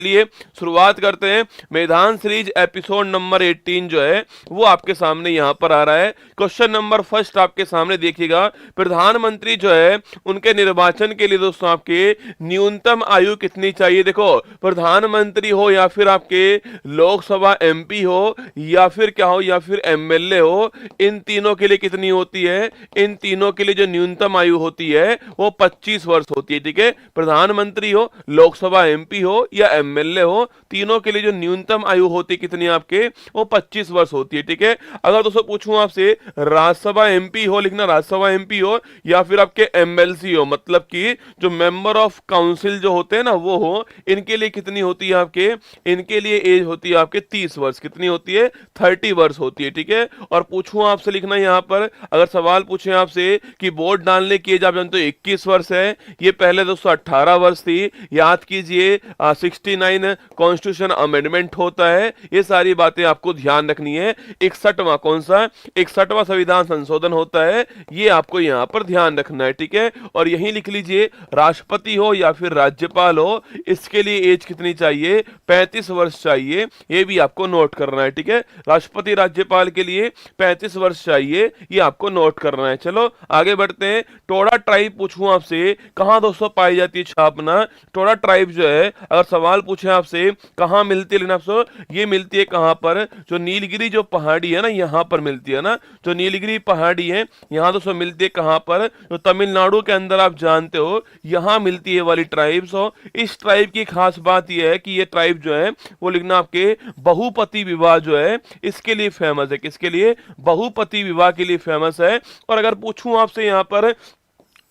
लिए शुरुआत करते हैं। मैदान सीरीज एपिसोड नंबर 18 जो है वो आपके सामने यहाँ पर आ रहा है। क्वेश्चन नंबर फर्स्ट आपके सामने देखिएगा, प्रधानमंत्री जो है उनके निर्वाचन के लिए दोस्तों आपके न्यूनतम आयु कितनी चाहिए। देखो, प्रधानमंत्री हो या फिर आपके लोकसभा एमपी हो या फिर क्या हो या फिर एमएलए हो, इन तीनों के लिए कितनी होती है, इन तीनों के लिए जो न्यूनतम आयु होती है वो 25 वर्ष होती है। ठीक है, प्रधानमंत्री हो, लोकसभा एमपी हो या एमएलए हो, तीनों के लिए जो न्यूनतम आयु होती है कितनी आपके, वो 25 वर्ष होती है। ठीक है, अगर दोस्तों पूछूं आपसे राज्यसभा एमपी हो, लिखना राज्यसभा एमपी हो या फिर आपके एमएलसी हो, मतलब कि जो मेंबर ऑफ काउंसिल जो होते हैं ना वो हो, इनके लिए कितनी होती है आपके, इनके लिए एज होती है आपके 30 वर्ष। कितनी होती है, 30 वर्ष होती है। ठीक है, और पूछूं आपसे, लिखना यहाँ पर, अगर सवाल पूछे आपसे कि वोट डालने की एज आप जानते हो 21 वर्ष है, ये पहले दोस्तों 18 वर्ष थी। याद कीजिए 69 कॉन्स्टिट्यूशन अमेंडमेंट होता है, ये सारी बातें आपको ध्यान रखनी है। 61वां कौन सा, 61वां संविधान संशोधन होता है, ये आपको यहाँ पर ध्यान रखना है। ठीक है, और यही लिख लीजिए राष्ट्रपति हो या फिर राज्यपाल हो, इसके लिए एज कितनी चाहिए, 35 वर्ष चाहिए, ये भी आपको नोट करना है। ठीक है, राष्ट्रपति राज्यपाल के लिए 35 वर्ष चाहिए, ये आपको नोट करना है। चलो आगे बढ़ते हैं। टोडा ट्राइब पूछूं आपसे कहां दोस्तों पाई जाती है छापना। टोडा ट्राइब जो है अगर सवाल पूछे आपसे कहां मिलती है, लेकिन आपसे ये मिलती है कहां पर, जो नीलगिरी जो पहाड़ी है ना यहां पर मिलती है ना, जो नीलगिरी पहाड़ी है यहां दोस्तों मिलती है कहां पर, जो तमिलनाडु के अंदर आप जानते हो यहां मिलती है वाली ट्राइब्स हो। इस ट्राइब की खास बात यह है कि ये ट्राइब जो है वो लिखना आपके बहुपति विवाह जो है इसके लिए फेमस है। किसके लिए, बहुपति विवाह के लिए फेमस है। और अगर पूछूं आपसे यहां पर,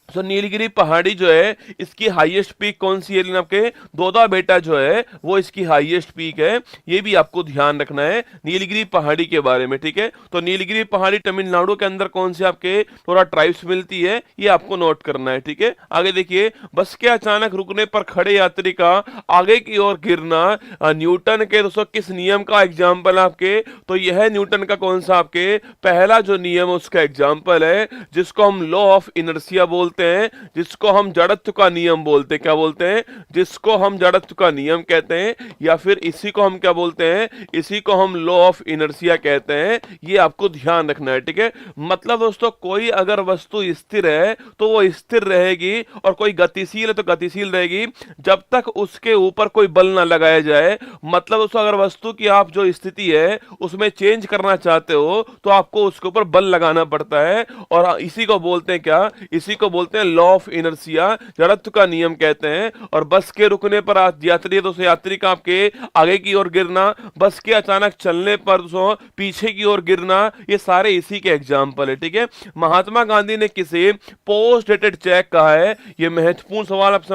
तो नीलगिरी पहाड़ी जो है इसकी हाईएस्ट पीक कौन सी है, आपके दोदा बेटा जो है वो इसकी हाईएस्ट पीक है, ये भी आपको ध्यान रखना है नीलगिरी पहाड़ी के बारे में। ठीक है, तो नीलगिरी पहाड़ी तमिलनाडु के अंदर कौन से आपके थोड़ा ट्राइब्स मिलती है, ये आपको नोट करना है। ठीक है, आगे देखिए, बस के अचानक रुकने पर खड़े यात्री का आगे की ओर गिरना न्यूटन के दोस्तों किस नियम का एग्जाम्पल आपके, तो यह न्यूटन का कौन सा आपके पहला जो नियम उसका एग्जाम्पल है, जिसको हम लॉ ऑफ इनर्शिया बोलते हैं, जिसको हम जड़त्व का नियम बोलते हैं। क्या बोलते हैं, जिसको हम जड़त्व का नियम कहते हैं, या फिर इसी को हम क्या बोलते हैं, इसी को हम लॉ ऑफ इनर्शिया कहते हैं। ये आपको ध्यान रखना है। ठीक है, मतलब दोस्तों कोई अगर वस्तु स्थिर है तो वो स्थिर रहेगी, और कोई गतिशील है तो गतिशील रहेगी जब तक उसके ऊपर कोई बल ना लगाया जाए। मतलब दोस्तों अगर वस्तु की आप जो स्थिति है उसमें चेंज करना चाहते हो तो आपको उसके ऊपर बल लगाना पड़ता है, और इसी को बोलते हैं क्या, इसी को बोलते हैं लॉ ऑफ इनर्शिया, जड़त्व का नियम कहते हैं। और बस के रुकने पर यात्री दोस्तों, यात्री का आपके आगे की ओर गिरना, बस के अचानक चलने पर दोस्तों पीछे की ओर गिरना, ये सारे इसी के एग्जाम्पल है। ठीक है, महात्मा गांधी ने किसे पोस्ट डेटेड चेक कहा है, ये महत्वपूर्ण सवाल आपसे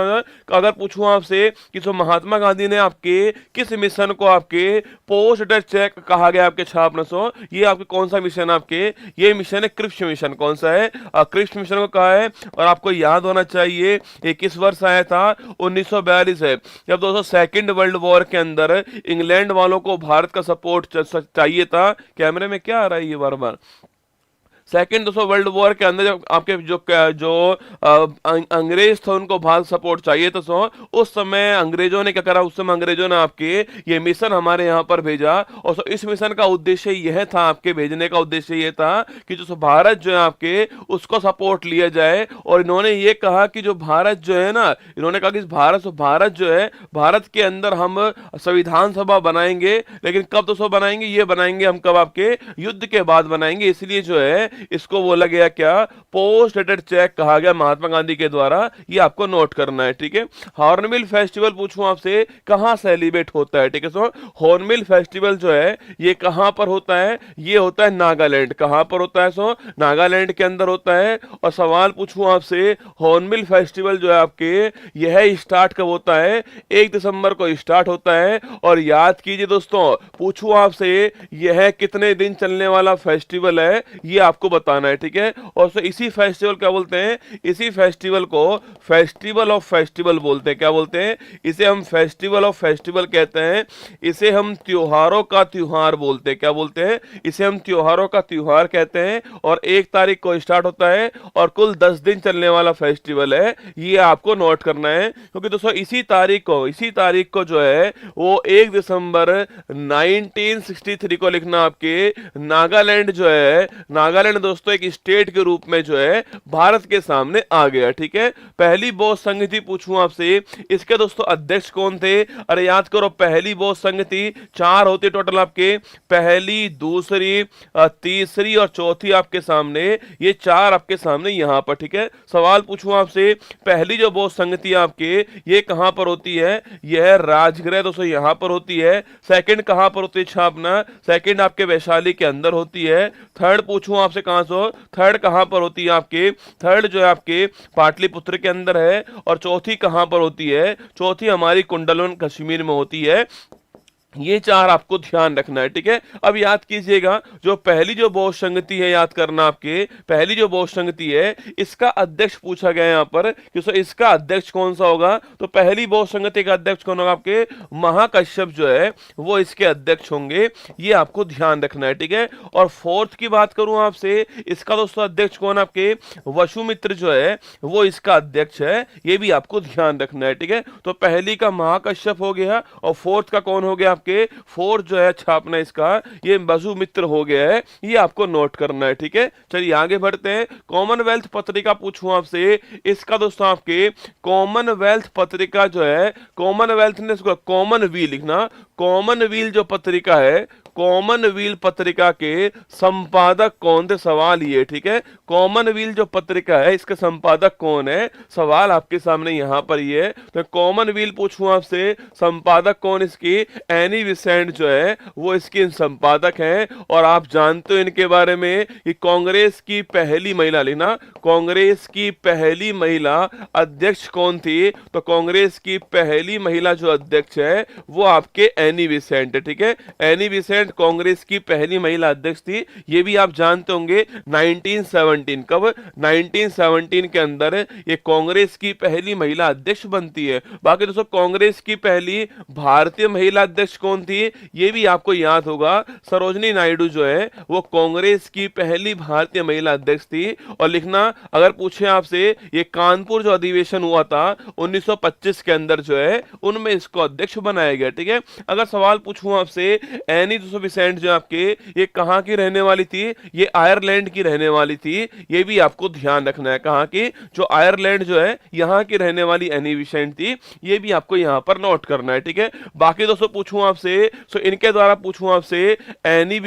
अगर पूछूं आपसे कि तो महात्मा गांधी ने आपके किस मिशन को आपके पोस्ट डेटेड चेक कहा गया आपके छापना सो, ये आपके कौन सा मिशन आपके, ये मिशन है क्रिप्स मिशन। कौन सा है, क्रिप्स मिशन को कहा है। और आपको याद होना चाहिए ये किस वर्ष आया था, 1942 है, जब दोस्तों सेकंड वर्ल्ड वॉर के अंदर इंग्लैंड वालों को भारत का सपोर्ट चाहिए था। कैमरे में क्या आ रहा है ये बार बार, सेकेंड दोस्तों वर्ल्ड वॉर के अंदर जब आपके जो अंग्रेज थे उनको भारत सपोर्ट चाहिए तो उस समय अंग्रेजों ने क्या करा, उस समय अंग्रेजों ने आपके ये मिशन हमारे यहाँ पर भेजा। और इस मिशन का उद्देश्य यह था, आपके भेजने का उद्देश्य यह था कि जो भारत जो है आपके उसको सपोर्ट लिया जाए। और इन्होंने ये कहा कि जो भारत जो है ना, इन्होंने कहा कि भारत जो है, भारत के अंदर हम संविधान सभा बनाएंगे, लेकिन कब दोस्तों बनाएंगे, ये बनाएंगे हम कब, आपके युद्ध के बाद बनाएंगे। इसलिए जो है इसको बोला गया क्या, पोस्ट डेटेड चेक कहा गया महात्मा गांधी के द्वारा, ये आपको नोट करना है। ठीक है, हॉर्नबिल फेस्टिवल पूछूं आपसे कहां सेलिब्रेट होता है। ठीक है, सो हॉर्नबिल फेस्टिवल जो है ये कहां पर होता है, ये होता है नागालैंड। कहां पर होता है, सो नागालैंड के अंदर होता है। और सवाल पूछूं आपसे, हॉर्नबिल फेस्टिवल जो है आपके यह स्टार्ट कब होता है, 1 दिसंबर को स्टार्ट होता है। और याद कीजिए दोस्तों, पूछूं आपसे यह कितने दिन चलने वाला फेस्टिवल है, ये आपको आपको बताना है, ठीक है। और so इसी फेस्टिवल क्या बोलते हैं, इसी फेस्टिवल को फेस्टिवल ऑफ फेस्टिवल बोलते हैं। क्या बोलते हैं, इसे हम फेस्टिवल ऑफ फेस्टिवल कहते हैं, इसे हम त्योहारों का त्योहार बोलते हैं। क्या बोलते हैं, इसे हम त्योहारों का त्योहार कहते हैं। और 1 तारीख को स्टार्ट होता है और कुल 10 दिन चलने वाला फेस्टिवल है, ये आपको नोट करना है। क्योंकि दोस्तों इसी तारीख को जो है वो 1 दिसंबर 1963 को लिखना। आपके नागालैंड जो है, नागालैंड दोस्तों एक स्टेट के रूप में जो है भारत के सामने आ गया, ठीक है। पहली बोस संघ पूछूं आपसे, इसके दोस्तों अध्यक्ष कौन थे? अरे याद करो, पहली बोस संघ 4 होती टोटल आपके, पहली, दूसरी, तीसरी और चौथी आपके सामने, ये 4 आपके सामने यहां पर, ठीक है। सवाल पूछूं आपसे, पहली जो बोस संघ आपके, ये कहां पर होती है? यह राजगृह दोस्तों यहां पर होती है। सेकंड कहां पर होती है छापना? सेकंड आपके वैशाली के अंदर होती है। थर्ड पूछूं आपसे कहां से, थर्ड कहां पर होती है आपके? थर्ड जो है आपके पाटलिपुत्र के अंदर है। और चौथी कहां पर होती है? चौथी हमारी कुंडलन कश्मीर में होती है। ये 4 आपको ध्यान रखना है, ठीक है। अब याद कीजिएगा, जो पहली जो बोस संगति है, याद करना आपके, पहली जो बोस संगति है, इसका अध्यक्ष पूछा गया यहां पर कि सो इसका अध्यक्ष कौन सा होगा? तो पहली बोस संगति का अध्यक्ष कौन होगा आपके? महाकश्यप जो है वो इसके अध्यक्ष होंगे, ये आपको ध्यान रखना है, ठीक है। और फोर्थ की बात करूं आपसे, इसका दोस्तों अध्यक्ष कौन? आपके वसुमित्र जो है वो इसका अध्यक्ष है, ये भी आपको ध्यान रखना है, ठीक है। तो पहली का महाकश्यप हो गया और फोर्थ का कौन हो गया आपके? फोर्थ जो है छापना इसका, ये वसुमित्र हो गया है, ये आपको नोट करना है, ठीक है। चलिए आगे बढ़ते हैं। कॉमनवेल्थ पत्रिका पूछूं आपसे, इसका दोस्तों आपके कॉमनवेल्थ पत्रिका जो है, कॉमनवेल्थ ने इसको कॉमनवील लिखना, कॉमनवील जो पत्रिका है, कॉमनवील पत्रिका के संपादक कौन थे? सवाल ये, ठीक है। कॉमनवील जो पत्रिका है, इसके संपादक कौन है? सवाल आपके सामने यहां पर ये है। तो कॉमनवील पूछूं आपसे, संपादक कौन इसकी? एनी बिसेंट जो है वो इसके संपादक हैं। और आप जानते हो इनके बारे में कि कांग्रेस की पहली महिला, लेना, कांग्रेस की पहली महिला अध्यक्ष कौन थी? तो कांग्रेस की पहली महिला जो अध्यक्ष है वो आपके एनी बिसेंट है, ठीक है। एनी बिसेंट कांग्रेस की पहली महिला अध्यक्ष थी, ये भी आप जानते होंगे। 1917 कब? 1917 के अंदर ये कांग्रेस की पहली महिला अध्यक्ष बनती है। बाकी दोस्तों कांग्रेस की पहली भारतीय महिला अध्यक्ष कौन थी? ये भी आपको याद होगा, सरोजनी नायडू जो है वो कांग्रेस की पहली भारतीय महिला अध्यक्ष थी। और लिखना, अगर पूछे आपसे, ये कानपुर जो अधिवेशन हुआ था 1925 के अंदर जो है, उनमें इसको अध्यक्ष बनाया गया, ठीक है। अगर सवाल पूछूं आपसे, एनी बिसेंट जो आपके, ये कहां की रहने वाली थी? ये आयरलैंड की रहने वाली थी, ये भी आपको ध्यान रखना है। कहां की? जो आयरलैंड जो है यहां की रहने वाली एनी बिसेंट थी, ये भी आपको यहां पर नोट करना है, ठीक है। बाकी दोस्तों पूछूं आपसे, सो इनके द्वारा पूछूं आपसे, एनी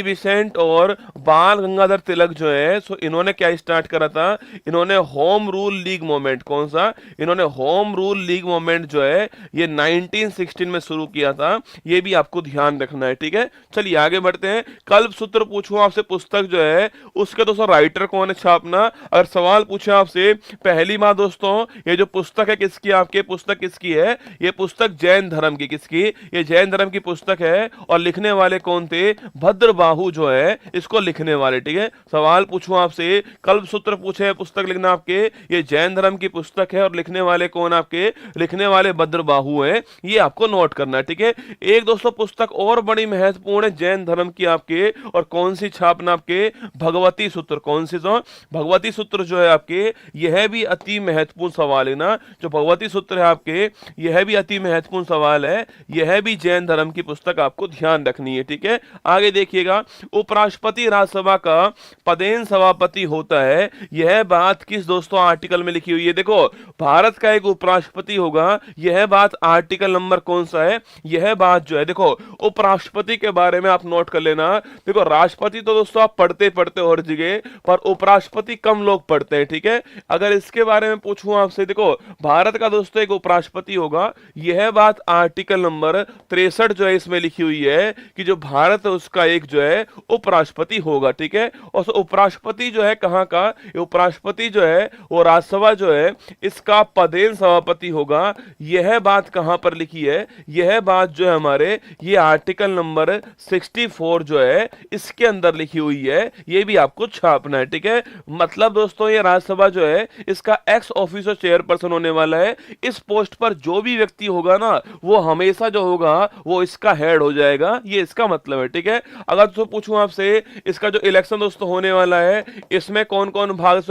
बिसेंट और बाल गंगाधर तिलक जो है, सो इन्होंने क्या स्टार्ट करा था? इन्होंने होम रूल लीग मूवमेंट, कौन सा? इन्होंने होम रूल लीग मूवमेंट जो है ये 1916 में शुरू किया था, ये भी आपको ध्यान रखना है, ठीक है। चलिए आगे बढ़ते हैं। कल्पसूत्र पूछूं आपसे, पुस्तक जो है उसके दोस्तों राइटर कौन है छापना। अगर सवाल पूछे आपसे, पहली बात दोस्तों, ये जो पुस्तक है किसकी? आपके पुस्तक किसकी है? ये पुस्तक जैन धर्म की, किसकी? ये जैन धर्म की पुस्तक है। और लिखने वाले कौन थे? भद्रबाहु जो है इसको लिखने वाले, ठीक है। सवाल पूछूं आपसे, कल्पसूत्र पूछे, पुस्तक लिखना आपके, ये जैन धर्म की पुस्तक है और लिखने वाले कौन? आपके लिखने वाले भद्रबाहु हैं, ये आपको नोट करना है, ठीक है। एक दोस्तों पुस्तक और बड़ी महत्वपूर्ण है जैन धर्म की आपके, और कौन सी छापना? आपके भगवती सूत्र, कौन सी? जो भगवती सूत्र जो है आपके, यह भी अति महत्वपूर्ण सवाल है ना, जो भगवती सूत्र है आपके, यह भी अति महत्वपूर्ण सवाल है, यह भी जैन धर्म की पुस्तक, आपको ध्यान रखनी है, ठीक है। आगे देखिएगा, उपराष्ट्रपति राज्यसभा का पदेन सभापति होता है, यह बात किस दोस्तों आर्टिकल में लिखी हुई है? देखो, भारत का एक उपराष्ट्रपति होगा, यह बात आर्टिकल नंबर कौन सा है? यह बात जो है, देखो उपराष्ट्रपति के बारे में आप नोट कर लेना। देखो राष्ट्रपति तो दोस्तों आप पढ़ते पढ़ते और जगह, पर उपराष्ट्रपति कम लोग पढ़ते हैं, ठीक है। अगर इसके बारे में पूछूं आपसे, देखो भारत का दोस्तों एक उपराष्ट्रपति होगा, यह बात आर्टिकल नंबर 63 जो है इसमें लिखी हुई है कि जो भारत है उसका एक जो है उपराष्ट्रपति होगा, ठीक है। और उपराष्ट्रपति जो है कहां का? उपराष्ट्रपति जो है वो राज्यसभा जो है इसका पदेन सभापति होगा, यह बात कहां पर लिखी है? यह बात जो है हमारे, ये आर्टिकल नंबर 64 जो है इसके अंदर लिखी हुई है, ये भी आपको छापना है। ठीक है, मतलब दोस्तों ये राज्यसभा जो है इसका एक्स ऑफिसर चेयरपर्सन होने वाला है। इस पोस्ट पर जो भी व्यक्ति होगा ना वो हमेशा जो होगा वो इसका हेड हो जाएगा, ये इसका मतलब है। ठीक है, अगर तो पूछूं आपसे इसका जो इलेक्शन दोस्तों होने वाला है इसमें कौन कौन भाग,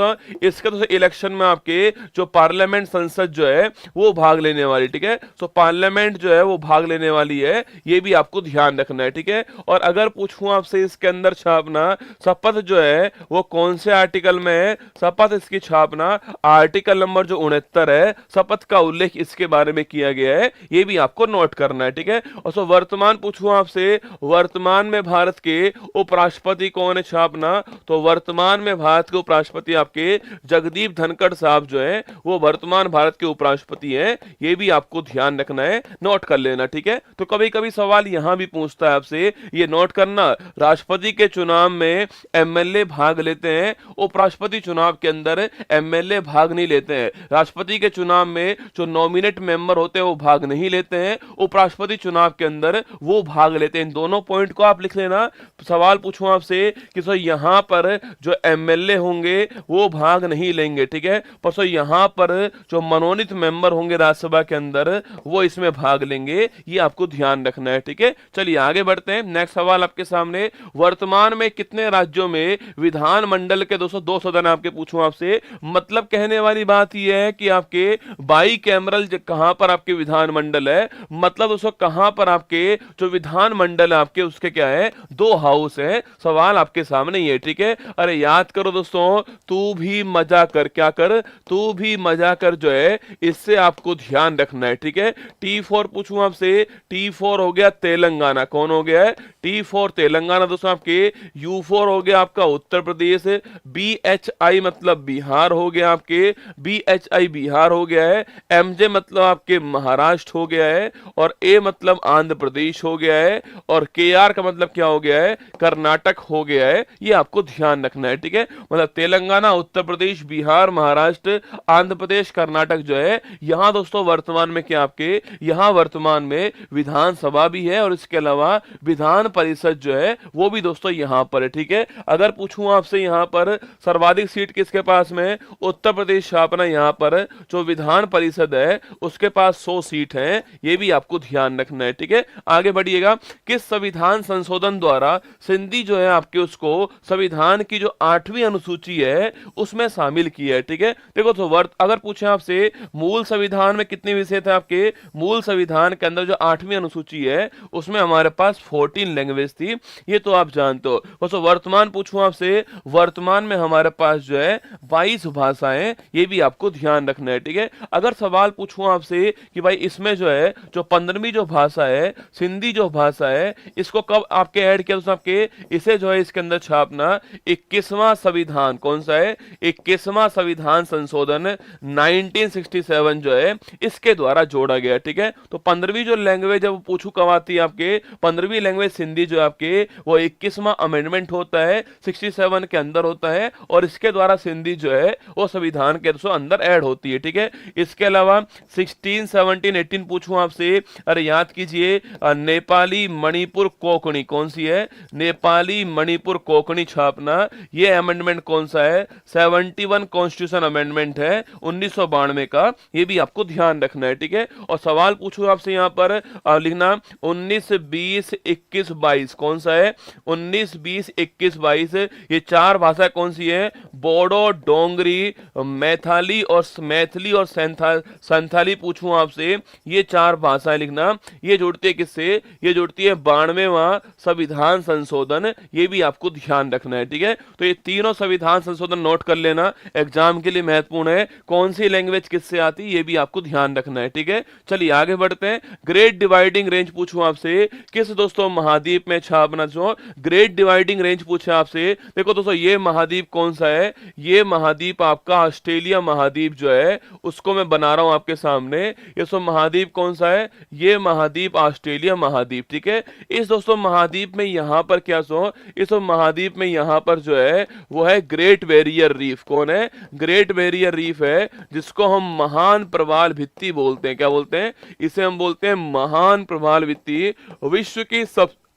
इसके तो इलेक्शन में आपके जो पार्लियामेंट संसद जो है वो भाग लेने वाली। ठीक है, तो पार्लियामेंट जो है वो भाग लेने वाली है, ये भी आपको ध्यान रखना है। ठीक है, और अगर पूछूं आपसे इसके अंदर छापना शपथ जो है वो कौन से आर्टिकल में है, शपथ इसकी छापना आर्टिकल नंबर जो 69 है, शपथ का उल्लेख इसके बारे में किया गया है, ये भी आपको नोट करना है। ठीक है, और सो वर्तमान पूछूं आपसे वर्तमान में भारत के उपराष्ट्रपति कौन है, छापना तो वर्तमान में भारत के उपराष्ट्रपति आपके जगदीप धनखड़ साहब जो है वो वर्तमान भारत के उपराष्ट्रपति हैं, ये भी आपको ध्यान रखना है, नोट कर लेना। ठीक है, तो कभी कभी सवाल यहां भी पूछता है आपसे, ये नोट करना, राष्ट्रपति के चुनाव में एमएलए भाग लेते हैं, उपराष्ट्रपति चुनाव के अंदर एमएलए भाग नहीं लेते हैं। राष्ट्रपति के चुनाव में जो नॉमिनेट मेंबर होते हैं वो भाग नहीं लेते हैं, उपराष्ट्रपति चुनाव के अंदर वो भाग लेते हैं। इन दोनों पॉइंट को आप लिख लेना। सवाल पूछूं आपसे कि सर यहां पर जो एमएलए होंगे वो भाग नहीं लेंगे। ठीक है, पर सो यहां पर जो मनोनीत मेंबर होंगे राज्यसभा के अंदर वो इसमें भाग लेंगे, ये आपको ध्यान रखना है। ठीक है, चलिए आगे बढ़ते हैं। नेक्स्ट सवाल आपके सामने, वर्तमान में कितने राज्यों में विधानमंडल के 202 सदन आपके पूछूं आपसे, मतलब कहने वाली बात यह है कि आपके बाई कैमरल कहां पर आपके विधानमंडल है, मतलब उसको कहां पर आपके जो विधानमंडल है आपके उसके क्या है, 2 हाउस है। सवाल आपके सामने ये। ठीक है, अरे याद करो दोस्तों, तू भी मजा कर, क्या कर, तू भी मजा कर जो है इससे आपको ध्यान रखना है। ठीक है, T4 पूछूं आपसे, T4 हो गया तेलंगाना, कौन हो गया है, T4 तेलंगाना दोस्तों आपके, U4 हो गया आपका उत्तर प्रदेश, BHI मतलब बिहार हो गया आपके, BHI बिहार हो गया है, MJ मतलब आपके महाराष्ट्र हो गया है, और A मतलब आंध्र प्रदेश हो गया है, और KR का मतलब क्या हो गया है, कर्नाटक हो गया है, ये आपको ध्यान रखना है। ठीक है, मतलब तेलंगाना, उत्तर प्रदेश, बिहार, महाराष्ट्र, आंध्र प्रदेश, कर्नाटक जो है यहां दोस्तों वर्तमान में क्या आपके यहां वर्तमान में विधानसभा भी है, और इसके अलावा विधान परिषद जो है वो भी दोस्तों यहां पर है। ठीक है, अगर पूछूं आपसे यहां पर सर्वाधिक सीट किसके पास में, उत्तर प्रदेश छापना, यहां पर जो विधान परिषद है उसके पास 100 सीट है, ये भी आपको ध्यान रखना है। ठीक है, आगे बढ़िएगा। किस संविधान संशोधन द्वारा सिंधी जो है आपके उसको संविधान की जो 8वीं अनुसूची है उसमें शामिल किया है। ठीक है, देखो तो अगर पूछे आपसे मूल संविधान में कितने विषय थे आपके, मूल संविधान के अंदर जो 8वीं अनुसूची है उसमें हमारे पास 14 लैंग्वेज थी, ये तो आप जानते हो। बस वर्तमान पूछूं आपसे, वर्तमान में हमारे पास जो है 22 भाषाएं, ये भी आपको ध्यान रखना है। ठीक है, अगर सवाल पूछूं आपसे कि भाई इसमें जो है जो 15वीं जो भाषा है सिंधी जो भाषा है इसको कब आपके ऐड किया, तो आपके इसे जो है इसके अंदर छापना 21वां संविधान, कौन सा है, 21वां संविधान संशोधन 1967 जो है इसके द्वारा जोड़ा गया। ठीक है, तो 15वीं जो लैंग्वेज है वो पूछू कब आती है आपके, 15वीं लैंग्वेज सिंधी जो आपके वो 21वां अमेंडमेंट होता है 67 के अंदर होता है, और इसके द्वारा सिंधी जो है वो संविधान के अंदर ऐड होती है। ठीक है, इसके अलावा 16, 17, 18 पूछूं आपसे, अरे याद कीजिए, नेपाली, मणिपुर, कोंकणी कौन सी है, नेपाली, मणिपुर, कोंकणी छापना, ये अमेंडमेंट कौन सा है, 71 कॉन्स्टिट्यूशन अमेंडमेंट है 1992 का, ये भी आपको ध्यान रखना है। ठीक है, और सवाल पूछूं आपसे यहां पर लिखना 19, 20, 21, 22 कौन सा है, 19, 20, 21, 22 ये 4 भाषा कौन सी है, बोडो, डोंगरी, मैथिली और संथाली पूछूं आपसे, ये 4 भाषाएं लिखना, ये जुड़ती है किससे, ये जुड़ती है 92वां संविधान संशोधन, ये भी आपको ध्यान रखना है। ठीक है, तो ये तीनों संविधान संशोधन नोट कर लेना, एग्जाम के लिए महत्वपूर्ण है, कौन सी लैंग्वेज किससे आती है ये भी आपको ध्यान रखना है। ठीक है, चलिए आगे बढ़ते हैं। ग्रेट डिवाइडिंग रेंज पूछूं आपसे, किस दोस्तों महाद्वीप में छापना, जो ग्रेट डिवाइडिंग रेंज पूछे आपसे, देखो दोस्तों ये महाद्वीप कौन सा है, ये महाद्वीप आपका ऑस्ट्रेलिया महाद्वीप जो है उसको मैं बना रहा हूं आपके सामने, ये सो महाद्वीप कौन सा है, ये महाद्वीप ऑस्ट्रेलिया महाद्वीप। ठीक है, इस दोस्तों महाद्वीप में यहां पर क्या सो, इस महाद्वीप में यहां पर जो है वो है ग्रेट बैरियर रीफ, कौन है, ग्रेट बैरियर रीफ है, जिसको हम महान प्रवाल भित्ति बोलते हैं, क्या बोलते हैं, इसे हम बोलते हैं महान प्रवाल भित्ति वित्तीय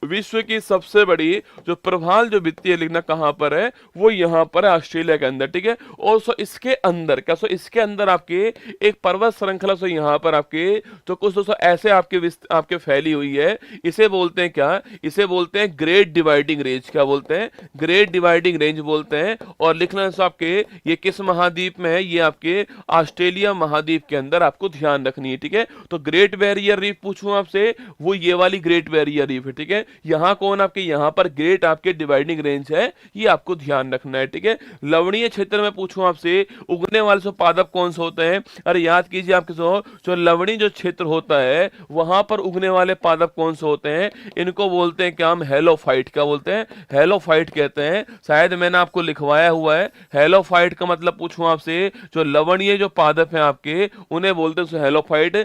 विश्व की सबसे बड़ी जो प्रभाल जो वित्तीय लिखना कहां पर है, वो यहां पर है ऑस्ट्रेलिया के अंदर, ठीक है। और सो इसके अंदर क्या, सो इसके अंदर आपके एक पर्वत श्रृंखला सो यहां पर आपके जो कुछ दोस्तों ऐसे आपके फैली हुई है, इसे बोलते हैं क्या, इसे बोलते हैं ग्रेट डिवाइडिंग रेंज। क्या बोलते हैं? ग्रेट डिवाइडिंग रेंज बोलते हैं। और लिखना सो आपके ये किस महाद्वीप में है, ये आपके ऑस्ट्रेलिया महाद्वीप के अंदर आपको ध्यान रखनी है, ठीक है। तो ग्रेट बैरियर रीफ पूछूं आपसे, वो ये वाली ग्रेट बैरियर रीफ है, ठीक है। यहां कौन आपके, यहां पर ग्रेट आपके डिवाइडिंग रेंज है, ये आपको ध्यान रखना है, ठीक है। लवणीय क्षेत्र में पूछूं आपसे, उगने वाले सो पादप कौन से होते हैं? अरे याद कीजिए आपके जो लवणीय जो क्षेत्र होता है वहां पर उगने वाले पादप कौन से होते हैं? इनको बोलते हैं क्या हम? हेलोफाइट। क्या बोलते हैं? हेलोफाइट कहते हैं। शायद मैंने आपको लिखवाया हुआ है। हेलोफाइट का मतलब पूछूं आपसे, जो लवणीय जो पादप हैं आपके, उन्हें बोलते हैं हेलोफाइट।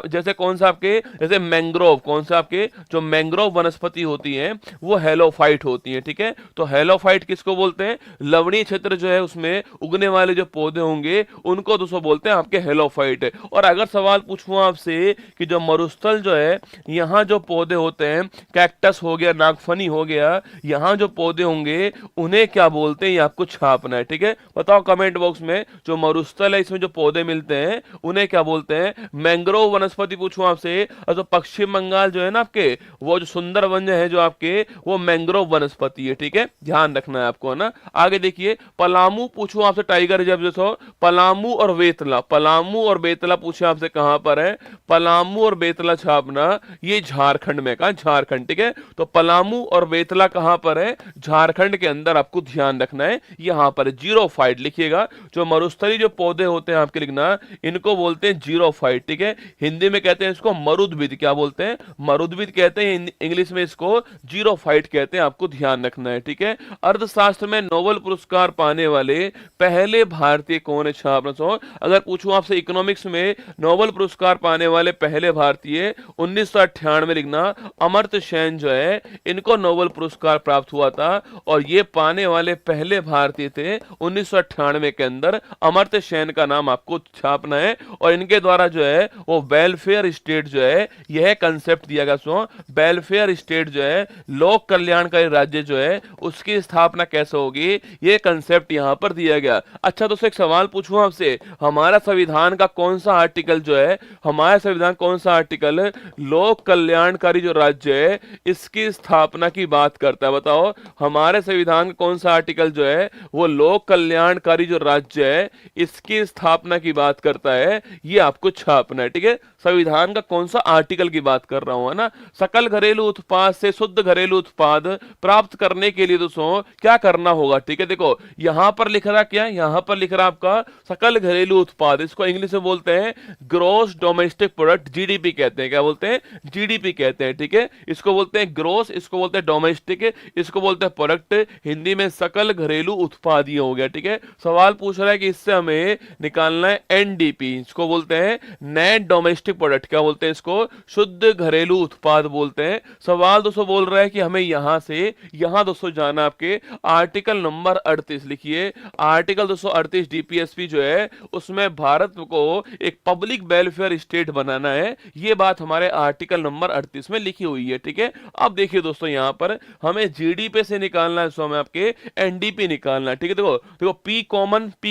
जैसे कौन सा आपके, जैसे मैंग्रोव, कौन सा आपके जो मैंग्रोव वनस्पति होती हैं वो हेलोफाइट होती हैं, ठीक है। तो हेलोफाइट किसको बोलते हैं? लवणीय क्षेत्र जो है उसमें उगने वाले जो पौधे होंगे उनको दोस्तों बोलते हैं आपके हेलोफाइट। और अगर सवाल पूछूं आपसे कि जो मरुस्थल जो है, यहाँ जो पौधे होते हैं, कैक्टस हो गया, नागफनी हो गया, यहाँ जो पौधे होंगे उन्हें क्या बोलते हैं, ये आपको छापना है, ठीक है। बताओ कमेंट बॉक्स में, जो मरुस्थल है इसमें जो पौधे मिलते हैं उन्हें क्या बोलते हैं? मैंग्रोव वनस्पति पूछूं आपसे, और पश्चिम बंगाल जो है ना आपके, वो जो सुंदर वन है जो आपके, वो मैंग्रोव वनस्पति है, ठीक है। ध्यान रखना है आपको, है ना। आगे देखिए, पलामू पूछूं आपसे, टाइगर रिजर्व जो पलामू और बेतला, पलामू और बेतला पूछे आपसे कहां पर है? पलामू और बेतला छापना, ये झारखंड में, कहा झारखंड, ठीक है। तो पलामू और बेतला कहां पर है? झारखंड के अंदर आपको ध्यान रखना है, यहां पर जीरोफाइट लिखिएगा। जो मरुस्थली जो पौधे होते हैं आपके लिखना, इनको बोलते हैं जीरोफाइट, ठीक है। हिंदी में कहते हैं इसको मरुद्भिद। क्या बोलते हैं? मरुद्भिद कहते हैं, इंग्लिश में इसको जीरोफाइट कहते हैं, आपको ध्यान रखना है, ठीक है। अर्थशास्त्र में नोबेल पुरस्कार पाने वाले पहले भारतीय कौन है? छापना सो, अगर पूछूं आपसे इकोनॉमिक्स में नोबेल पुरस्कार पाने वाले पहले भारतीय, 1998 लिखना, अमर्त्य सेन जो है, इनको नोबेल पुरस्कार प्राप्त हुआ था। और ये पाने वाले पहले भारतीय थे 1998 के अंदर, अमर्त्य सेन का नाम आपको छापना है। और इनके द्वारा जो है वो वेलफेयर स्टेट जो है, यह कंसेप्ट दिया गया, सो वेलफेयर स्टेट जो है, लोक कल्याणकारी राज्य जो है, उसकी स्थापना कैसे होगी, ये कंसेप्ट यहां पर दिया गया। अच्छा दोस्तों, एक सवाल पूछूं आपसे, हमारा संविधान का कौन सा आर्टिकल जो है, हमारा संविधान कौन सा आर्टिकल लोक कल्याणकारी जो राज्य है इसकी स्थापना की बात करता है? बताओ, हमारे संविधान का कौन सा आर्टिकल जो है वो लोक कल्याणकारी जो राज्य है इसकी स्थापना की बात करता है, ये आपको छापना है, ठीक है। संविधान का कौन सा आर्टिकल की बात कर रहा हूं, है ना। सकल घरेलू उत्पाद से शुद्ध घरेलू उत्पाद प्राप्त करने के लिए दोस्तों क्या करना होगा, ठीक है। देखो यहां पर लिख रहा क्या, यहां पर लिख रहा आपका सकल घरेलू उत्पाद, इसको इंग्लिश में बोलते हैं ग्रोस डोमेस्टिक प्रोडक्ट, जीडीपी कहते हैं। क्या बोलते हैं? जीडीपी कहते हैं, ठीक है। इसको बोलते हैं ग्रोस, इसको बोलते हैं डोमेस्टिक, इसको बोलते हैं प्रोडक्ट, हिंदी में सकल घरेलू उत्पाद, ये हो गया, ठीक है। सवाल पूछ रहा है कि इससे हमें निकालना है एनडीपी, इसको बोलते हैं नेट डोमेस्टिक प्रोडक्ट। क्या बोलते हैं इसको? शुद्ध घरेलू उत्पाद बोलते हैं। सवाल दोस्तों बोल रहा है कि हमें यहां से यहां दोस्तों जाना, आपके आर्टिकल नंबर 38 लिखिए। आर्टिकल 238 डीपीएसपी जो है उसमें भारत को एक पब्लिक वेलफेयर स्टेट बनाना है, ये बात हमारे आर्टिकल नंबर 38 में लिखी हुई है, ठीक है। अब देखिए दोस्तों, यहां पर हमें जीडीपी से निकालना है, सो हमें आपके एनडीपी निकालना है, ठीक है। देखो देखो पी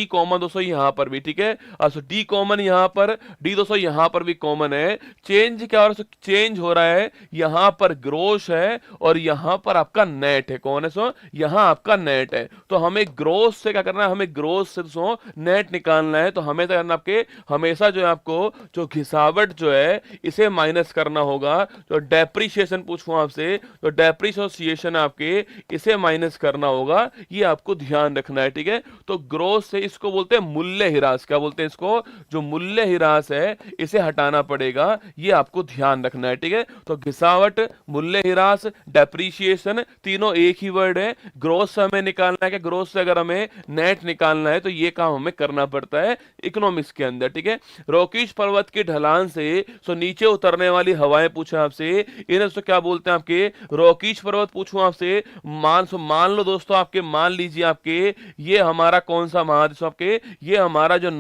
कॉमन दोस्तों यहां पर भी, ठीक है। डी कॉमन यहां पर, डी दोस्तों यहां पर भी कॉमन है। चेंज क्या हो रहा है? चेंज हो रहा है, यहां पर ग्रोस है और यहां पर आपका नेट है, कौन है सो? यहां आपका नेट है। तो हमें ग्रोस से क्या करना है? हमें ग्रोस से सो नेट निकालना है। तो हमें करना आपके हमेशा जो है आपको जो घिसावट जो है इसे माइनस करना होगा। तो डेप्रिसिएशन पूछूं आपसे, तो डेप्रिसिएशन आपके इसे माइनस करना होगा, ये आपको ध्यान रखना है, ठीक है। तो ग्रोस से इसको बोलते हैं मूल्य ह्रास। क्या बोलते हैं इसको? जो मूल्य ह्रास है इसे हटाना पड़ेगा, ये आपको ध्यान रखना है, ठीक है। तो घिसावट, मूल्य मूल्यह्रास, डेप्रीशिएशन, तीनों एक ही वर्ड है। ग्रोस से हमें निकालना है कि ग्रोस से अगर हमें नेट निकालना है तो ये काम हमें करना पड़ता है इकोनॉमिक्स के अंदर, ठीक है। रोकीज पर्वत की ढलान से नीचे उतरने वाली हवाएं पूछा आपसे, इन्हें तो क्या बोलते हैं आपके रोकीज पर्वत। पूछूं आपसे, मान लो दोस्तों आपके, मान लीजिए आपके ये हमारा कौन सा महाद्वीप आपके, ये हमारा जो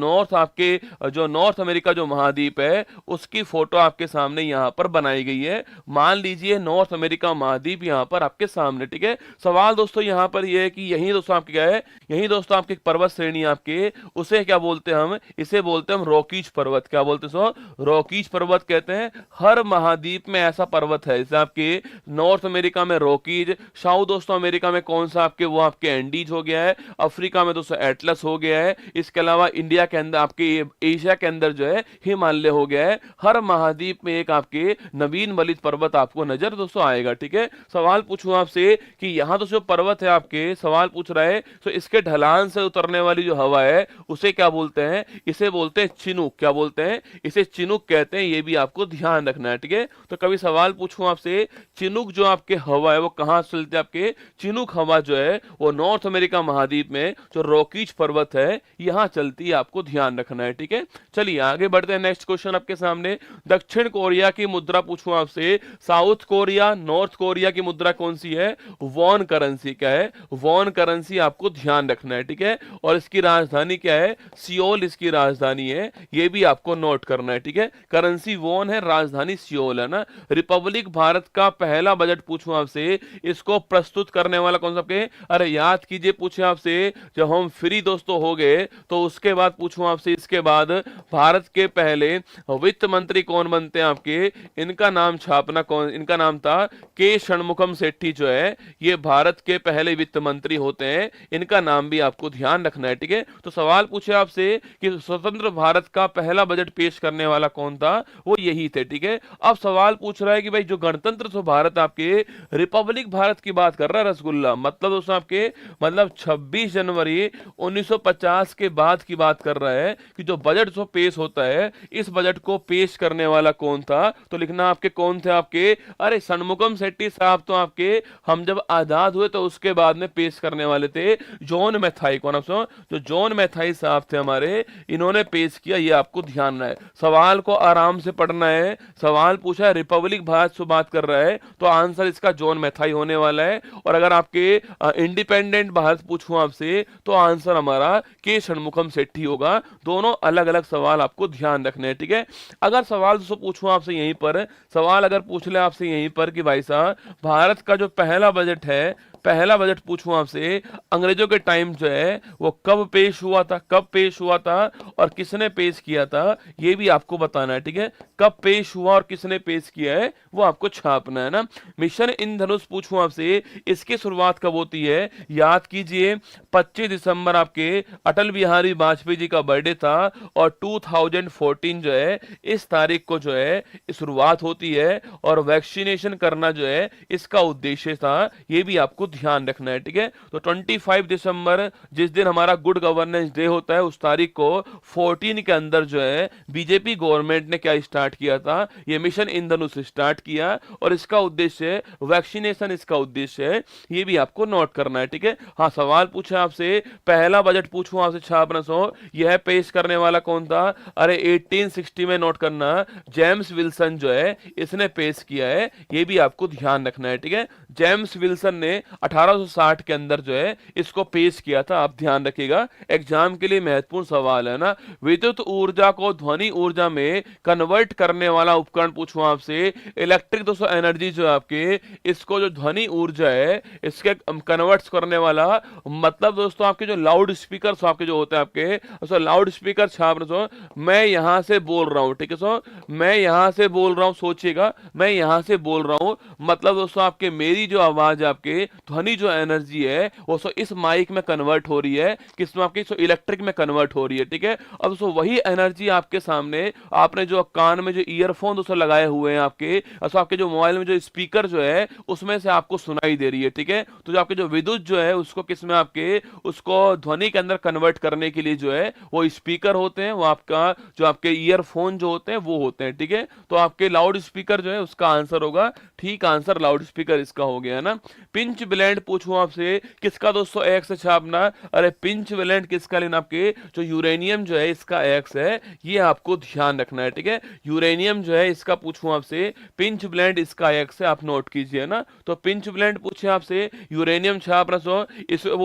नॉर्थ अमेरिका जो महाद्वीप है उसकी फोटो आपके सामने यहां पर बनाई गई है। मान लीजिए नॉर्थ अमेरिका महाद्वीप यहां पर आपके सामने, ठीक है। सवाल दोस्तों यहां पर यह है कि यही दोस्तों आपके क्या है, यही दोस्तों आपके पर्वत श्रेणी आपके, उसे क्या बोलते हैं हम, इसे बोलते हैं हम रॉकीज पर्वत। क्या बोलते हैं रॉकीज पर्वत कहते हैं। हर महाद्वीप में ऐसा पर्वत है, जैसे आपके नॉर्थ अमेरिका में रॉकीज, साउथ दोस्तों अमेरिका में कौन सा आपके, वो आपके एंडीज हो गया है, अफ्रीका में दोस्तों एटलस हो गया है, इसके अलावा इंडिया के अंदर आपके एशिया के अंदर जो है हिमालय हो गया है। हर महाद्वीप में एक आपके नवीन वलित पर्वत आपको नजर दोस्तों आएगा, ठीक है। सवाल पूछूं आपसे कि यहां तो जो पर्वत है आपके, सवाल पूछ रहा है तो इसके ढलान से उतरने वाली जो हवा है उसे क्या बोलते हैं, इसे बोलते हैं चिनूक। क्या बोलते हैं, इसे चिनूक कहते हैं, ये भी आपको ध्यान रखना है, ठीक है। तो कभी सवाल पूछूं आपसे, चिनूक जो आपके हवा है वो कहां से चलती है, आपके चिनूक हवा जो है वो नॉर्थ अमेरिका महाद्वीप में जो रॉकीज पर्वत है यहां चलती है, आपको ध्यान रखना है, ठीक है। चलिए आगे बढ़ते हैं। नेक्स्ट क्वेश्चन आपके सामने, दक्षिण कोरिया की मुद्रा पूछूं आपसे, साउथ कोरिया नॉर्थ कोरिया की मुद्रा कौन सी है, वॉन करेंसी। क्या है, वॉन करेंसी, आपको ध्यान रखना है, ठीक है। और इसकी राजधानी क्या है, सियोल इसकी राजधानी है, ये भी आपको नोट करना है, ठीक है। करेंसी वॉन है, राजधानी सियोल है ना। रिपब्लिक भारत का पहला बजट पूछूं आपसे, इसको प्रस्तुत करने वाला कौन सा आपके, अरे याद कीजिए, पूछे आपसे जब हम फ्री दोस्तों हो गए तो उसके बाद पूछूं आपसे, इसके बाद भारत के पहले वित्त मंत्री कौन बनते हैं आपके, इनका नाम छापना कौन, इनका नाम था के षणमुखम सेठी जो है, ये भारत के पहले वित्त मंत्री होते हैं, इनका नाम भी आपको ध्यान रखना है, ठीक है। तो सवाल पूछे आपसे कि स्वतंत्र भारत का पहला बजट पेश करने वाला कौन था, वो यही थे, ठीक है। अब सवाल पूछ रहा है कि भाई जो गणतंत्र भारत आपके रिपब्लिक भारत की बात कर रहा है रसगुल्ला, मतलब दोस्तों आपके, मतलब 26 जनवरी 1950 के बाद की बात कर रहा है कि जो बजट जो पेश होता है, इस बजट को पेश करने वाला कौन था, तो लिखना आपके कौन थे आपके, अरे षणमुखम सेठी साहब तो आपके हम जब आजाद हुए तो उसके बाद में पेश करने वाले थे जॉन मैथाई। कौन आप जो जॉन मैथाई साहब थे हमारे, इन्होंने पेश किया, ये आपको ध्यान है। सवाल को आराम से पढ़ना है। सवाल पूछा है रिपब्लिक भारत से बात कर रहा है तो आंसर इसका जॉन मैथाई होने वाला है। और अगर आपके इंडिपेंडेंट भारत पूछूं आपसे तो आंसर हमारा के षणमुखम सेठी होगा। दोनों अलग अलग सवाल आपको ध्यान रखने हैं, ठीक है। अगर सवाल दोस्तों पूछूं आपसे यहीं पर, सवाल अगर पूछ ले आपसे यहीं पर कि भाई साहब भारत का जो पहला बजट है, पहला बजट पूछूं आपसे अंग्रेजों के टाइम जो है वो कब पेश हुआ था, कब पेश हुआ था और किसने पेश किया था, ये भी आपको बताना है, ठीक है। कब पेश हुआ और किसने पेश किया है वो आपको छापना है ना। मिशन इंद्रधनुष पूछूं आपसे, इसकी शुरुआत कब होती है, याद कीजिए 25 दिसंबर आपके अटल बिहारी वाजपेयी जी का बर्थडे था और 2014 जो है इस तारीख को जो है शुरुआत होती है। और वैक्सीनेशन करना जो है इसका उद्देश्य था, ये भी आपको ध्यान रखना है, ठीक है। तो 25 दिसंबर जिस दिन हमारा गुड गवर्नेंस डे होता है, उस तारीख को 14 के अंदर जो है बीजेपी गवर्नमेंट ने क्या स्टार्ट किया था, ये मिशन इंद्रधनुष स्टार्ट किया और इसका उद्देश्य वैक्सीनेशन, इसका उद्देश्य है, ये भी आपको नोट करना है, ठीक है। हाँ सवाल पूछा आपसे, पहला बजट पूछूं आपसे छापना सो, यह पेश करने वाला कौन था, अरे 1860 में नोट करना, जेम्स विल्सन जो है इसने पेश किया है, ये भी आपको ध्यान रखना है, ठीक है। जेम्स विल्सन ने 1860 के अंदर जो है इसको पेश किया था, आप ध्यान रखिएगा, एग्जाम के लिए महत्वपूर्ण सवाल है ना। विद्युत ऊर्जा को ध्वनि ऊर्जा में कन्वर्ट करने वाला उपकरण पूछूं आपसे, इलेक्ट्रिक दोस्तों एनर्जी जो आपके, इसको जो ध्वनि ऊर्जा है इसके कन्वर्ट करने वाला, मतलब दोस्तों आपके जो लाउड स्पीकर आपके जो होते हैं आपके, लाउड स्पीकर छाप रहे, मैं यहां से बोल रहा हूं, ठीक है। मैं यहां से बोल रहा हूं, सोचिएगा मैं यहां से बोल रहा हूं, मतलब दोस्तों आपके मेरी जो आवाज आपके ध्वनि जो एनर्जी है वो सो इस माइक में कन्वर्ट हो रही है, किसमें आपकी सो इलेक्ट्रिक में कन्वर्ट हो रही है, ठीक है। अब सो वही एनर्जी आपके सामने आपने जो कान में जो ईयरफोन दोस्तों लगाए हुए हैं आपके, सो आपके जो मोबाइल में जो स्पीकर जो है उसमें से आपको सुनाई दे रही है, ठीक है। तो जो आपके जो विद्युत जो है उसको किसमें आपके उसको ध्वनि के अंदर कन्वर्ट करने के लिए जो है वो स्पीकर होते हैं, वो आपका जो आपके ईयरफोन जो होते हैं वो होते हैं, ठीक है। तो आपके लाउड स्पीकर जो है उसका आंसर होगा, ठीक आंसर लाउड स्पीकर इसका हो गया है ना। पिंच ब्लेंड पूछूं आपसे किसका दोस्तों एक्स है छापना, अरे पिंच ब्लेंड किसका लेना, आपके जो यूरेनियम जो है इसका एक्स है, ये आपको ध्यान रखना है, ठीक है। यूरेनियम जो है इसका पूछूं आपसे, पिंच ब्लेंड इसका एक्स है, आप नोट कीजिए ना। तो पिंच ब्लेंड पूछे आपसे, यूरेनियम छाप रहा सो इसको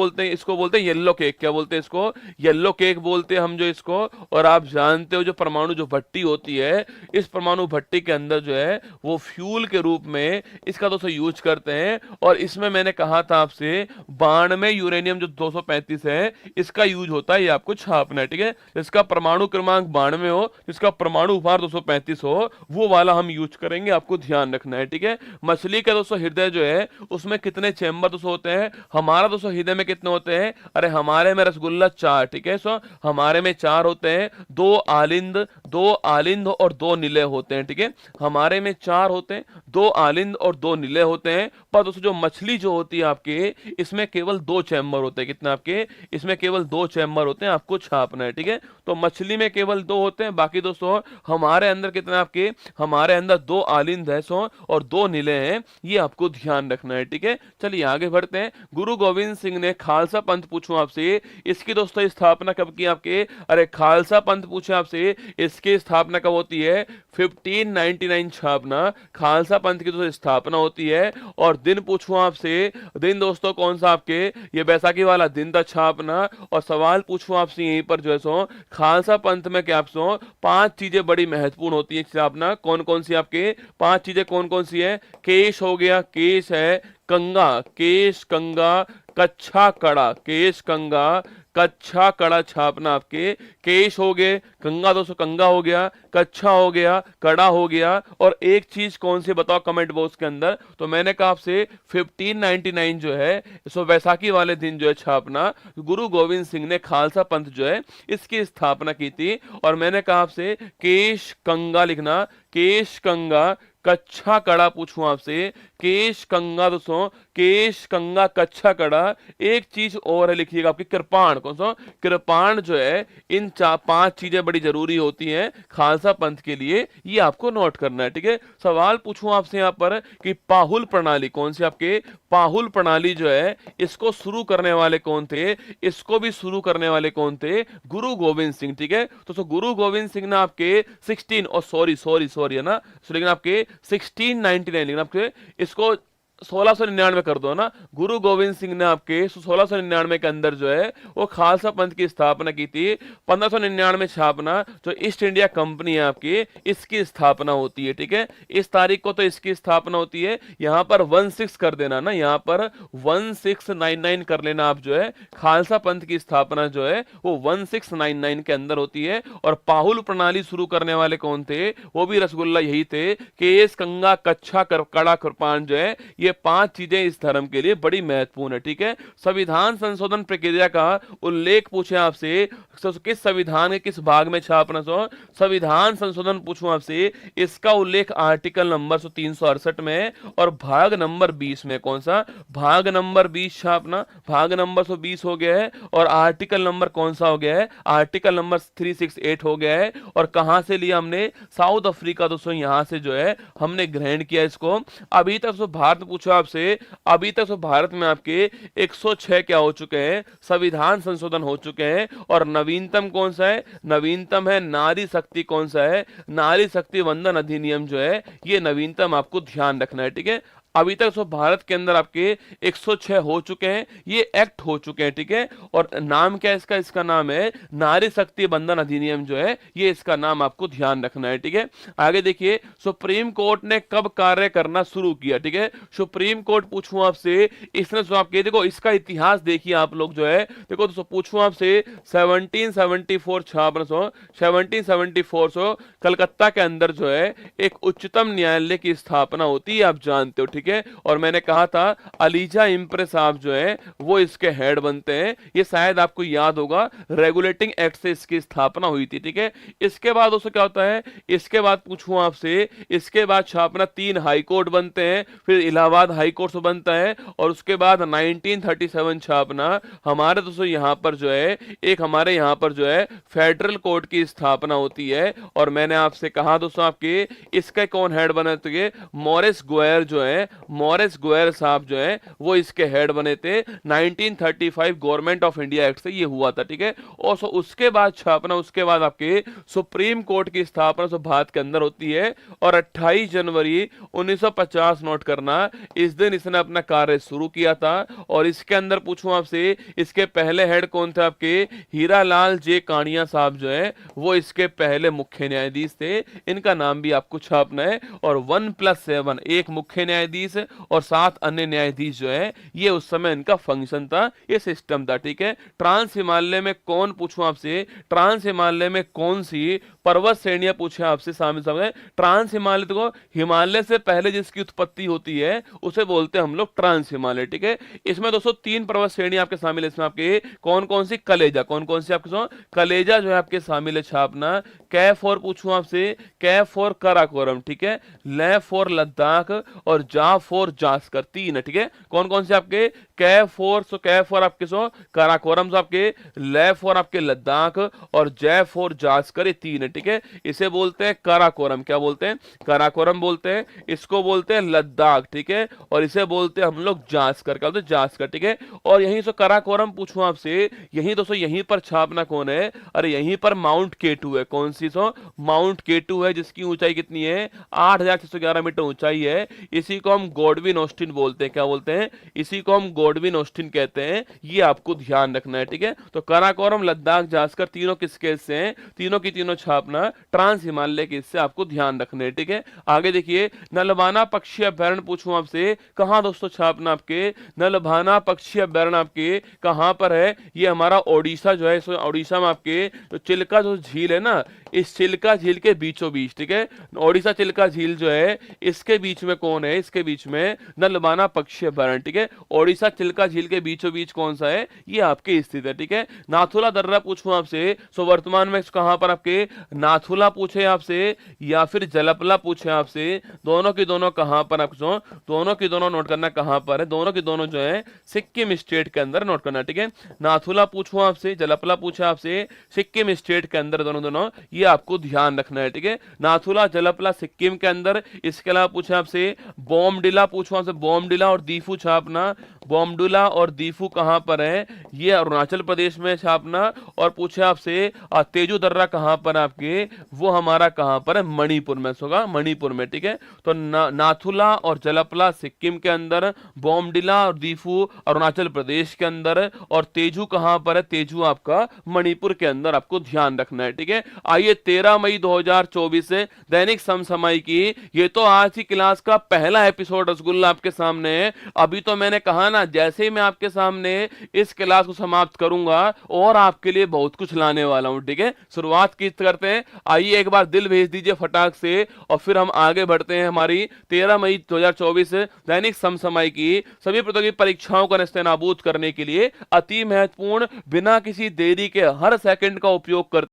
बोलते हैं येलो केक, क्या बोलते हैं इसको, येलो केक बोलते हैं हम जो इसको। और आप जानते हो जो परमाणु जो भट्टी होती है, इस परमाणु भट्टी के अंदर जो है वो फ्यूल के रूप में इसका दोस्तों यूज करते हैं। और इसमें मैंने कहा था आपसे बाण में यूरेनियम जो 235 है इसका यूज होता है, ये आपको छापना है, ठीक है। जिसका परमाणु क्रमांक 92 हो, जिसका परमाणु भार 235 हो, वो वाला हम यूज करेंगे, आपको ध्यान रखना है, ठीक है। मछली का दोस्तों हृदय जो है उसमें कितने चैम्बर दोस्तों होते हैं, हमारा दोस्तों हृदय में कितने होते हैं, अरे हमारे में रसगुल्ला 4, ठीक है। सो हमारे में 4 होते हैं, 2 आलिंद और 2 निलय होते हैं, ठीक है। हमारे में 4 होते हैं, 2 आलिंद और 2 निलय होते हैं। पर दोस्तों जो मछली जो होती है आपके, इसमें केवल 2 चैम्बर होते हैं, कितना आपके इसमें केवल 2 चैम्बर होते हैं, आपको छापना है, ठीक है। तो मछली में केवल 2 होते हैं, बाकी दोस्तों हमारे अंदर कितना आपके, हमारे अंदर 2 आलिंद है सो और 2 निलय हैं, ये आपको ध्यान रखना है, ठीक है। चलिए आगे बढ़ते हैं। गुरु गोविंद सिंह ने खालसा पंथ पूछूं आपसे, इसकी दोस्तों स्थापना कब की आपके, अरे खालसा पंथ पूछे आपसे इसकी स्थापना कब होती है, 1599 छापना खालसा पंथ की दोस्तों स्थापना होती है। और दिन पूछूं आपसे, दिन दोस्तों कौन सा आपके, ये बैसाखी वाला दिन था छापना। और सवाल पूछूं आपसे यहीं पर जो है सो खालसा पंथ में क्या सो 5 चीजें बड़ी महत्वपूर्ण होती है छापना, कौन कौन सी आपके 5 चीजें कौन कौन सी है, केश हो गया, केश है, कंगा, केश कंगा, कच्छा कड़ा, केश कंगा कच्छा कड़ा छापना आपके, केश हो गए, कंगा दोस्तों कंगा हो गया, कच्छा हो गया, कड़ा हो गया। और एक चीज कौन सी बताओ कमेंट बॉक्स के अंदर। तो मैंने कहा आपसे 1599 जो है सो वैसाखी वाले दिन जो है छापना गुरु गोविंद सिंह ने खालसा पंथ जो है इसकी स्थापना की थी। और मैंने कहा आपसे केश कंगा लिखना, केश कंगा कच्छा कड़ा पूछूं आपसे, केश कंगा दोस्तों, केश कंगा कच्छा कड़ा। एक चीज और है लिखिएगा आपकी कृपाण, कौन सा कृपाण जो है, इन 5 चीजें बड़ी जरूरी होती हैं खालसा पंथ के लिए, ये आपको नोट करना है, ठीक है। सवाल पूछूं आपसे यहां पर कि पाहुल प्रणाली कौन सी आपके, पाहुल प्रणाली जो है इसको शुरू करने वाले कौन थे, इसको भी शुरू करने वाले कौन थे, गुरु गोविंद सिंह, ठीक है। तो गुरु गोविंद सिंह ने आपके 16 और सॉरी है ना, लेकिन आपके 1699 लेकिन आपके इसको 1699 कर दो ना। गुरु गोविंद सिंह ने आपके 1699 के अंदर जो है वो खालसा पंथ की स्थापना की थी। 1599 छापना जो ईस्ट इंडिया कंपनी है आपकी, इसकी स्थापना होती है, ठीक है। इस तारीख को तो इसकी स्थापना होती है, यहां पर 16 कर देना ना, यहां पर 1699 कर लेना आप, जो है खालसा पंथ की स्थापना जो है वो 1699 के अंदर होती है। और पाहुल प्रणाली शुरू करने वाले कौन थे, वो भी रसगुल्ला यही थे, केस कंगा कच्छा कड़ा कृपाण जो है, ये 5 चीजें इस धर्म के लिए बड़ी महत्वपूर्ण है, ठीक है। संविधान संशोधन प्रक्रिया का उल्लेख पूछे आपसे, किस संविधान के किस भाग में छापना, संविधान संशोधन पूछूं आपसे, इसका उल्लेख आर्टिकल नंबर 368 में और भाग नंबर 20 में, कौन सा भाग नंबर 20 छापना, भाग नंबर 120 हो गया है। और आर्टिकल नंबर कौन सा हो गया है, आर्टिकल नंबर 368 हो गया है। और कहां से लिया हमने, साउथ अफ्रीका दोस्तों, यहां से जो है हमने ग्रहण किया इसको। अभी तक तो भारत पूछो आपसे, अभी तक तो भारत में आपके 106 क्या हो चुके हैं, संविधान संशोधन हो चुके हैं। और नवीनतम कौन सा है, नवीनतम है नारी शक्ति, कौन सा है, नारी शक्ति वंदन अधिनियम जो है, ये नवीनतम आपको ध्यान रखना है, ठीक है। अभी तक तो भारत के अंदर आपके 106 हो चुके हैं, ये एक्ट हो चुके हैं, ठीक है। और नाम क्या है इसका, इसका नाम है नारी शक्ति बंधन अधिनियम जो है, ये इसका नाम आपको ध्यान रखना है, ठीक है। आगे देखिए, सुप्रीम कोर्ट ने कब कार्य करना शुरू किया, ठीक है। सुप्रीम कोर्ट पूछूं आपसे, इसने जो आपके देखो इसका इतिहास देखिए आप लोग जो है, देखो दोस्तों पूछूं आपसे 1774 छापना 1774 कलकत्ता के अंदर जो है एक उच्चतम न्यायालय की स्थापना होती है, आप जानते हो, ठीक ठीक है। और मैंने कहा था अलीजा इम्प्रे साहब जो है वो इसके हेड बनते हैं, ये शायद आपको याद होगा, रेगुलेटिंग एक्ट से इसकी स्थापना हुई थी, ठीक है। इसके बाद दोस्तों क्या होता है, इसके बाद पूछूं आपसे, इसके बाद छापना 3 हाई कोर्ट बनते हैं, फिर इलाहाबाद हाई कोर्ट बनता है, और उसके बाद 1937 छापना हमारे दोस्तों यहाँ पर जो है एक हमारे यहाँ पर जो है फेडरल कोर्ट की स्थापना होती है। और मैंने आपसे कहा दोस्तों आपके इसके कौन हेड बने थे, मॉरिस गुएर जो है, मॉरिस गुएर साहब जो है वो इसके हेड बने थे। 1935 गवर्नमेंट ऑफ इंडिया एक्ट से ये हुआ था, ठीक है। और उसके बाद छापना, उसके बाद आपके सुप्रीम कोर्ट की स्थापना भारत के अंदर होती है, और 28 जनवरी 1950 नोट करना, इस दिन इसने अपना कार्य शुरू किया था। और इसके अंदर पूछूं आपसे, इसके पहले हेड कौन थे आपके, हीरालाल जे कानिया साहब जो है वो इसके पहले मुख्य न्यायाधीश थे, इनका नाम भी आपको छापना है। और 1+7 एक मुख्य न्यायाधीश और 7 अन्य न्यायाधीश जो है, ये उस समय इनका फंक्शन था, ये सिस्टम था, ठीक है। ट्रांस हिमालय में कौन, पूछूं आपसे, ट्रांस हिमालय में कौन सी पर्वत श्रेणियां पूछे आपसे शामिल समय, ट्रांस हिमालय को, हिमालय से पहले जिसकी उत्पत्ति होती है उसे बोलते हैं हम लोग ट्रांस हिमालय, ठीक है। इसमें दोस्तों 3 पर्वत श्रेणी आपके शामिल है, इसमें आपके कौन कौन सी, कलेजा, कौन कौन सी आपके कलेजा जो है आपके शामिल है छापना। कै फॉर पूछूं आपसे, कै फॉर काराकोरम, ठीक है, ले फॉर लद्दाख, और जा फॉर जास्कर, 3 है, ठीक है। कौन कौन से आपके, कै फॉर, सो कै फॉर आपके काराकोरम आपके, ले फॉर आपके लद्दाख, और जय फॉर जास्कर, ये 3 है, ठीक है। इसे बोलते हैं काराकोरम, क्या बोलते हैं, काराकोरम बोलते हैं, इसको बोलते हैं लद्दाख, ठीक है। और इसे बोलते हैं हम लोग जास्कर, क्या बोलते हैं, जास्कर, ठीक है। और यहीं से काराकोरम पूछूं आपसे, यहीं दोस्तों यहीं पर छापना कौन है, अरे यहीं पर माउंट केटू है, कौन सी माउंट केटू है, जिसकी ऊंचाई कितनी है, 8611 मीटर ऊंचाई है। इसी को हम गॉडविन ऑस्टिन बोलते हैं, क्या बोलते हैं, इसी को हम गॉडविन ऑस्टिन कहते हैं, ये आपको ध्यान रखना है, ठीक है। तो काराकोरम, लद्दाख, जास्कर, तीनों किसके हिस्से हैं, तीनों की तीनों छापना ट्रांस हिमालय के हिस्से आपको ध्यान रखने हैं, ठीक है। आगे देखिए, नलबाना पक्षी अभ्यारण्य पूछूं आपसे, कहां दोस्तों छापना आपके, नलबाना पक्षी अभ्यारण्य आपके कहां पर है, ये हमारा ओडिशा जो है, ओडिशा में आपके तो चिल्का जो झील है ना, इस चिल्का झील के बीचों बीच, ठीक है, ओडिशा चिल्का झील जो है इसके बीच में कौन है, इसके बीच में नलबाना पक्षी अभ्यारण्य, ठीक है। ओडिशा चिल्का झील के बीचों बीच कौन सा है, ये आपके स्थित है, ठीक है। नाथुला दर्रा पूछूं आपसे, सो वर्तमान में कहां पर आपके, नाथुला पूछे आपसे या फिर जलपला पूछे आपसे, दोनों की दोनों कहां पर आपको, दोनों की दोनों नोट करना कहां पर है, दोनों की दोनों जो है सिक्किम स्टेट के अंदर नोट करना, ठीक है। नाथुला पूछूं आपसे, जलपला पूछे आपसे, सिक्किम स्टेट के अंदर दोनों दोनों, ये आपको ध्यान रखना है, ठीक है। नाथुला, जलपला सिक्किम के अंदर। इसके अलावा पूछे आपसे बोमडिला, पूछो आपसे बोमडिला और दीफू छापना, बोमडिला और दीफू कहां पर है, ये अरुणाचल प्रदेश में छापना। और पूछे आपसे तेजू दर्रा कहां पर आपके, वो हमारा कहां पर है, मणिपुर में, होगा मणिपुर में, ठीक है। तो नाथुला और जलपला सिक्किम के अंदर, बोमडिला और दीफू अरुणाचल प्रदेश के अंदर, और तेजू कहां पर है, तेजू आपका मणिपुर के अंदर, आपको ध्यान रखना है, ठीक है। आइए 13 मई 2024 से दैनिक समसामयिकी, ये तो आज की क्लास का पहला एपिसोड रसगुल्ला आपके सामने है। अभी तो मैंने कहा ना, जैसे ही मैं आपके सामने इस क्लास को समाप्त करूंगा और आपके लिए बहुत कुछ लाने वाला हूं, ठीक है। शुरुआत की करते हैं, आइए एक बार दिल भेज दीजिए फटाक से, और फिर हम आगे बढ़ते हैं हमारी 13 मई 2024 दैनिक समसामयिकी सभी प्रतियोगी परीक्षाओं का नेस्तनाबूद करने के लिए अति महत्वपूर्ण, बिना किसी देरी के हर सेकंड का उपयोग करते